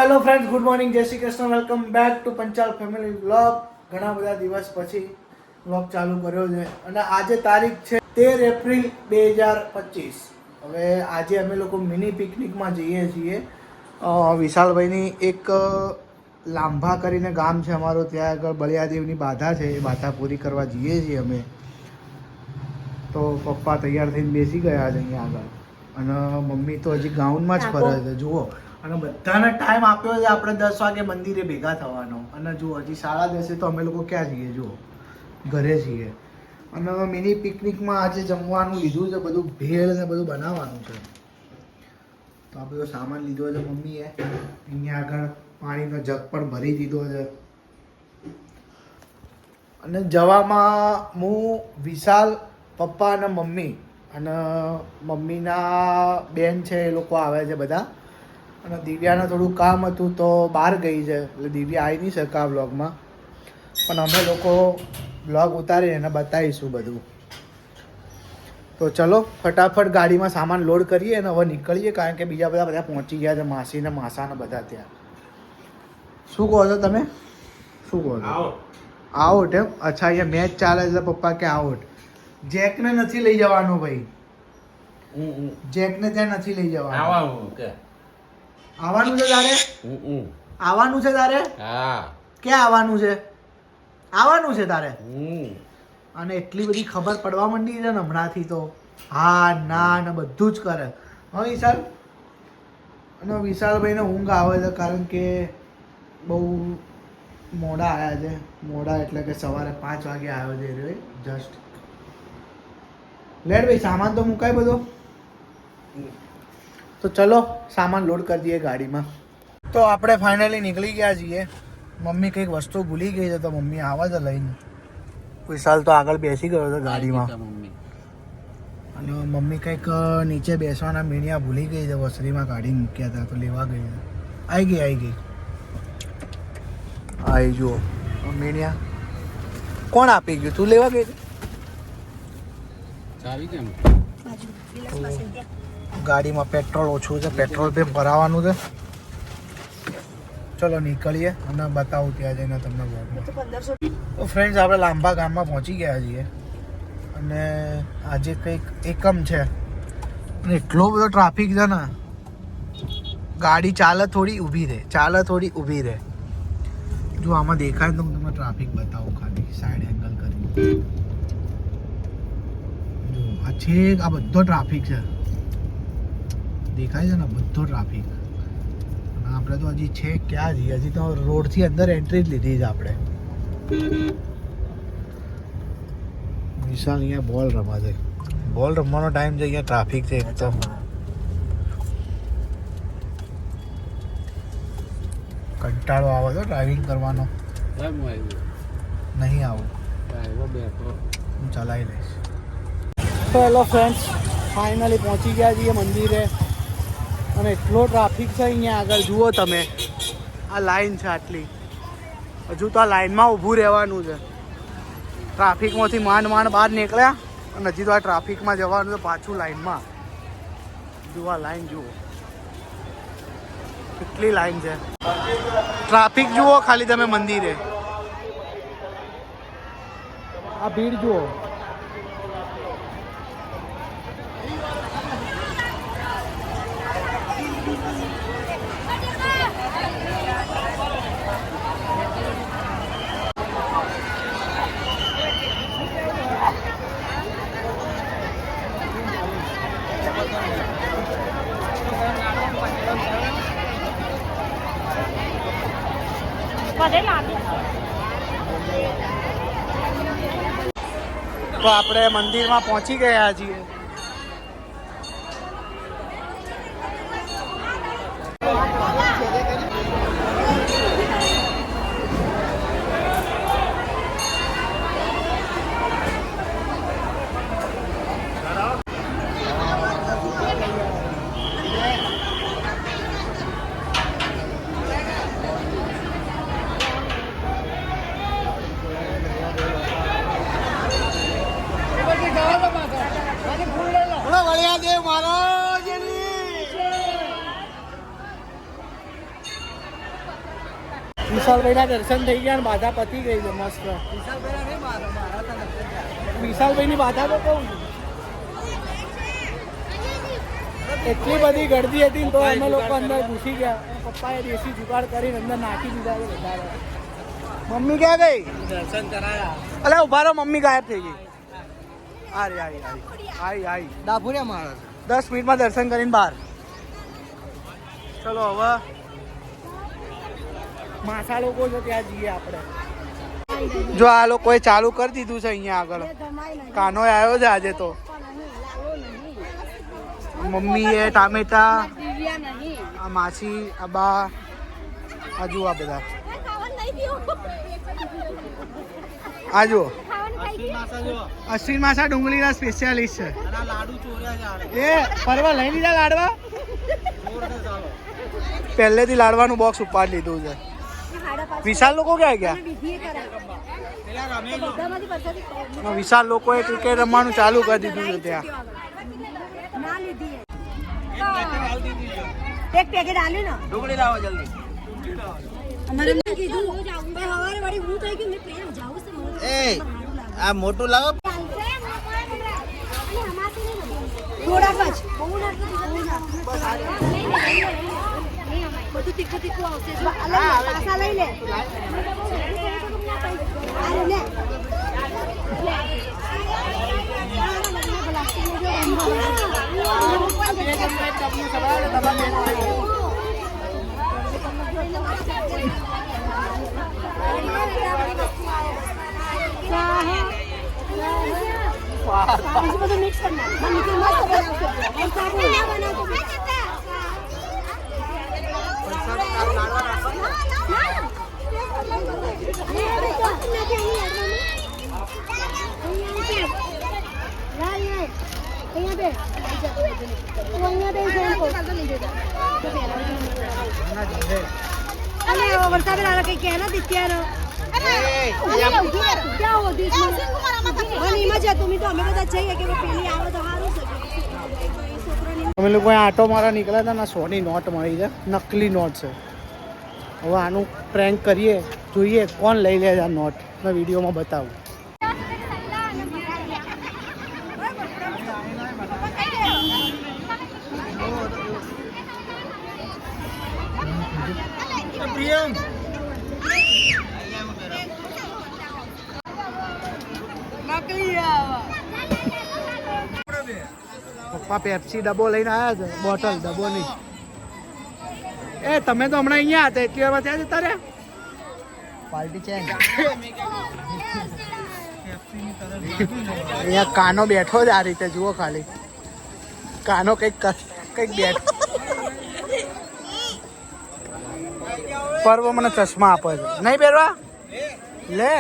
Hello friends, good morning, જય Shri Krishna, welcome back to Panchal family vlog. ઘણા બધા દિવસ પછી વ્લોગ ચાલુ કર્યો છે અને આજે તારીખ છે 13 એપ્રિલ 2025. હવે આજે અમે લોકો મિની પિકનિકમાં જઈએ છીએ. વિશાલભાઈની એક લાંભા કરીને ગામ છે અમારું, ત્યાં આગળ બળિયાદેવની બાધા છે, એ બાધા પૂરી કરવા જઈએ છીએ અમે. તો પપ્પા તૈયાર થઈને બેસી ગયા છે અહીંયા આગળ અને મમ્મી તો હજી ગાઉનમાં જ ફરે છે જુઓ. અને બધાને ટાઈમ આપ્યો છે આપણે 10 વાગે મંદિરે ભેગા થવાનો. અને જુઓ હજી 10:30 તો અમે લોકો ક્યાં છીએ, જુઓ ઘરે છીએ. અને મિની પિકનિકમાં આજે જમવાનું લીધું છે, બધું ભેળ ને બધું બનાવવાનું છે. તો આ બધો સામાન લીધો છે મમ્મીએ. અહીંયા આગળ પાણીનો જગ પણ ભરી દીધો છે. અને જવામાં હું, વિશાલ, પપ્પા અને મમ્મી અને મમ્મીના બેન છે એ લોકો આવે છે બધા. અને દિવ્યાને થોડું કામ હતું તો બહાર ગઈ છે, એટલે દિવ્યા આવી નહીં શકે આ બ્લોગમાં. પણ અમે લોકો બ્લોગ ઉતારીને એને બતાવીશું બધું. તો ચલો ફટાફટ ગાડીમાં સામાન લોડ કરીએ અને હવે નીકળીએ, કારણ કે બીજા બધા પહોંચી ગયા છે, માસી ને માસાને બધા ત્યાં. શું કહો છો તમે? શું કહો છો? આઉટ એમ? અચ્છા, અહીંયા મેચ ચાલે છે, પપ્પા કે આઉટ. જેકને નથી લઈ જવાનો ભાઈ, જેકને ત્યાં નથી લઈ જવાનું. આવવાનું છે તારે? આવવાનું છે તારે? હા. ક્યાં આવવાનું છે? આવવાનું છે તારે? અને એટલી બધી ખબર પડવા માંડી છે ને હમણાંથી તો. હા ના ને બધું જ કરે. હા વિશાલ? અને વિશાલભાઈને ઊંઘ આવે છે કારણ કે બહુ મોડા આવ્યા છે. મોડા એટલે કે સવારે 5 વાગે આવ્યો છે રે જસ્ટ. લેટ ભાઈ, સામાન તો મુકાય બધો. તો ચલો સામાન લોડ કરી દઈએ ગાડીમાં. તો આપણે ફાઇનલી નીકળી ગયા છીએ. મમ્મી કંઈક વસ્તુ ભૂલી ગઈ છે તો મમ્મી આવે છે લઈને. વિશાલ તો આગળ બેસી ગયો હતો ગાડીમાં. અને મમ્મી કંઈક નીચે બેસવાના મીણિયા ભૂલી ગઈ છે, વસરીમાં કાઢી મૂક્યા હતા તો લેવા ગઈ છે. આવી ગઈ. આવી જુઓ મીણિયા. કોણ આપી ગયું? તું લેવા ગઈ? ગાડીમાં પેટ્રોલ ઓછું છે, પેટ્રોલ પંપ ભરાવાનું છે. ચલો નીકળીએ અને બતાવું ત્યાં જઈને તમને બ્લોગમાં. તો ફ્રેન્ડ્સ, આપણે લાંબા ગામમાં પહોંચી ગયા છીએ અને આજે કંઈક એકમ છે અને એટલો બધો ટ્રાફિક છે ને, ગાડી ચાલે થોડી ઊભી રહે, ચાલે થોડી ઊભી રહે. જો આમાં દેખાય તો હું તમને ટ્રાફિક બતાવું, ખાલી સાઈડ એંગલ કરી. જો આ છેક આ બધો ટ્રાફિક છે, દેખાય છે ને બધો ટ્રાફિક. અને આપણે તો હજી છે ક્યાં છીએ, હજી તો રોડથી અંદર એન્ટ્રી જ લીધી છે આપણે. વિશાલ અહીંયા બોલ રમા છે, બોલ રમવાનો ટાઈમ છે, અહીંયા ટ્રાફિક છે એક તો. કંટાળો આવે તો ડ્રાઇવિંગ કરવાનો. નહીં આવું, હું ચલાવી લઈશ. તો હેલો ફ્રેન્ડ્સ, ફાઇનલી પહોંચી ગયા છીએ મંદિરે. અને એટલો ટ્રાફિક છે અહીંયા આગળ, જુઓ તમે. આ લાઈન છે આટલી, હજુ તો આ લાઈનમાં ઊભું રહેવાનું છે. ટ્રાફિકમાંથી માંડ બહાર નીકળ્યા અને હજી તો આ ટ્રાફિકમાં જવાનું છે પાછું લાઈનમાં. જુઓ આ લાઈન જુઓ, કેટલી લાઈન છે. ટ્રાફિક જુઓ ખાલી તમે મંદિરે, આ ભીડ જુઓ. તો આપણે મંદિરમાં પહોંચી ગયા છીએ. વિશાલભાઈના દર્શન થઈ ગયા ને બાધા પતી ગઈ છે મસ્ત. વિશાલભાઈની બાધા તો કહું છું. એટલી બધી ગરદી હતી ને તો અમે લોકો અંદર ઘૂસી ગયા. પપ્પાએ દેશી જુગાડ કરીને અંદર નાખી દીધા છે બધા. મમ્મી ક્યાં ગઈ? દર્શન કરાયા. અલે ઉભા રહો, મમ્મી ગાયબ થઈ ગઈ. આઈ ડાભુરિયા માણસ 10 મિનિટમાં દર્શન કરીને બહાર. ચલો હવે માસા લોકો છે ત્યાં જઈએ આપણે. જો આ લોકોએ ચાલુ કરી દીધું છે અહીંયા આગળ. કાનો આવ્યો છે આજે તો. મમ્મી એ ટામેટા, આ માસી, આ બા, આ જુઓ આ બધા. આ જુઓ અશ્વિન માસા ડુંગળીના સ્પેશિયાલિસ્ટ છે. એ ફરવા લઈ લીધા લાડવા. પહેલેથી લાડવાનું બોક્સ ઉપાડી લીધું છે. વિશાલ લોકો ક્યાં ગયા? વિશાલ લોકોએ ક્રિકેટ રમવાનું ચાલુ કરી દીધું છે ત્યાં. એક પેકેટ આલ્યું ને ઢોકળી લાવો જલ્દી. અમારે મેં કીધું ભાઈ હવારે વાળી હું થઈ ગયું મેં પ્રેમ જાવું છે. એ આ મોટું લાવો થોડા પાછ બહુ બધું તીખું તીખું આવશે. પાસા લઈ લે. બધું મિક્સ કરना વરસાદ કઈ કહેના દિત્યાનો અમે લોકો આટો મારા નીકળ્યા હતા ને 100 ની નોટ મળી છે. નકલી નોટ છે. હવે આનું પ્રેન્ક કરીએ, જોઈએ કોણ લઈ લે છે આ નોટ. મેં વિડીયોમાં બતાવું. પપ્પા પેપ્સી ડબ્બો લઈને આવ્યા છે. બોટલ ડબ્બો નહીં. એ તમે તો હમણાં અહીંયા હતા એટલી વાર ત્યાં જતા રહ્યા. પાર્ટી છે અહીંયા. કાનો બેઠો છે આ રીતે. જુઓ ખાલી કાનો કંઈક બેઠો. પર્વ મને ચશ્મા આપે છે. નહીં પહેરવા લે.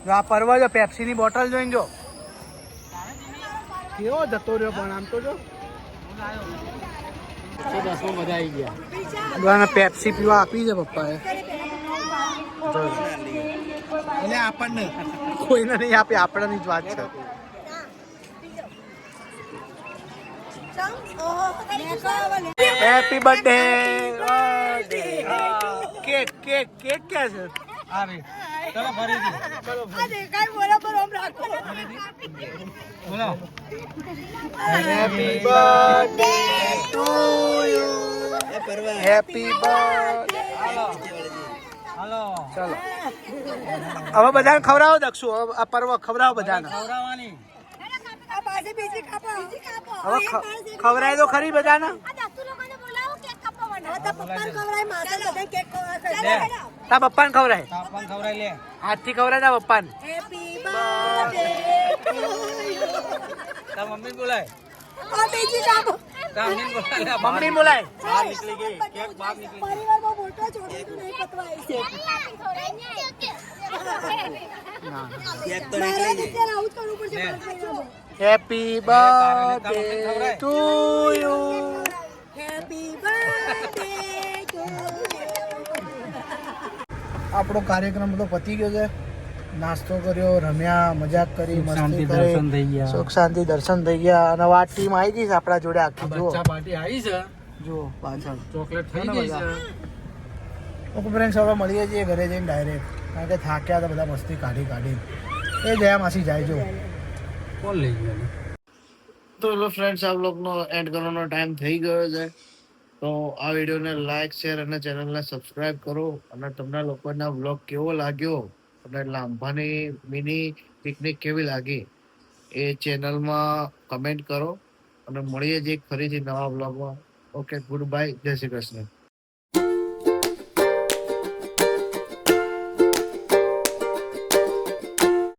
જો આ પર્વ જો પેપ્સીની બોટલ જોઈને જો કેવો જતો રહ્યો. પણ આમ તો જો બધા આવી ગયા. પેપ્સી પીવા આપી છે પપ્પાએ. એટલે આપણને કોઈને નહીં આપે. આપણાની જ વાત છે. Happy birthday. Cake cake cake ક્યાં છે? ચલો ફરીથી. ચલો બોલો. Happy birthday to you. Happy birthday. હાલો ચલો હવે બધાને ખવડાવો. દક્ષુ આ પર્વ ખવડાવો બધાને. હવે ખવડાય તો ખરી બધાને. તા પપ્પાને ખવડાય. હાથથી ખવડાય તા પપ્પાને. મમ્મી બોલાય. મમ્મી બોલાય. Happy birthday to you. Happy birthday to you. આપણો કાર્યક્રમ બધો પતી ગયો છે. નાસ્તો કર્યો, રમ્યા, મજાક કરી, મસ્તી કરી, સુખ શાંતિ દર્શન થઈ ગયા. અને આ ટીમ આવી ગઈ છે આપણા જોડે આખી. જો પાર્ટી આવી છે. જો પાછળ ચોકલેટ થઈ ગઈ છે. ઓકે ફ્રેન્ડ્સ, હવે મળીએ છીએ ઘરે જઈને ડાયરેક્ટ, કારણ કે થાક્યા હતા બધા મસ્તી કાઢી. એ જયા માસી જાય જો કોણ લઈ ગયું? તો ચલો ફ્રેન્ડ્સ, આ બ્લોગનો એન્ડ કરવાનો ટાઈમ થઈ ગયો છે. તો આ વિડીયોને લાઈક, શેર અને ચેનલને સબસ્ક્રાઇબ કરો. અને તમને લોકોને આ બ્લોગ કેવો લાગ્યો અને લાંભાની મિની પિકનિક કેવી લાગી એ ચેનલમાં કમેન્ટ કરો. અને મળીએ છીએ ફરીથી નવા બ્લોગમાં. ઓકે, ગુડ બાય, જય શ્રી કૃષ્ણ.